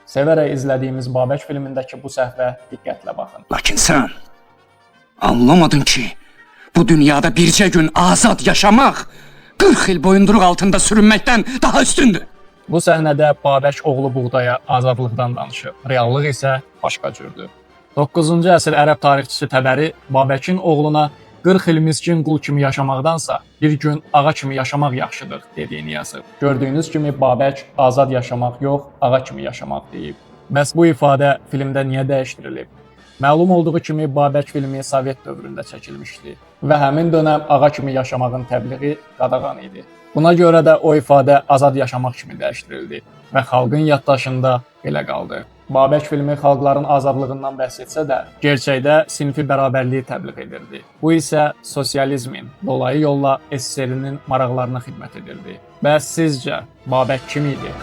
Sevərək izlədiyimiz Babək filmindəki bu səhvə diqqətlə baxın. Lakin sən anlamadın ki, bu dünyada bircə gün azad yaşamaq 40 il boyunduruq altında sürünməkdən daha üstündür. Bu səhnədə Babək oğlu Buğdaya azadlıqdan danışır. Reallıq isə başqa cürdür. 9-cu əsr ərəb tarixçisi Təbəri Babəkin oğluna 40 il miskin qul kimi yaşamaqdansa bir gün ağa kimi yaşamaq yaxşıdır dediyini yazıb. Gördüyünüz kimi Babək azad yaşamaq yox, ağa kimi yaşamaq deyib. Bəs bu ifadə filmdə niyə dəyişdirilib? Məlum olduğu kimi Babək filmi Sovet dövründə çəkilmişdi və həmin dönəm ağa kimi yaşamağın təbliği qadağan idi. Buna görə də o ifadə azad yaşamaq kimi dəyişdirildi və xalqın yaddaşında belə qaldı. Babək filmi xalqların azadlığından bəhs etsə də, gerçəkdə sinfi bərabərliyi təbliğ edirdi. Bu isə sosializmin dolayı yolla SSR-nin maraqlarına xidmət edirdi. Bəs sizcə Babək kim idi?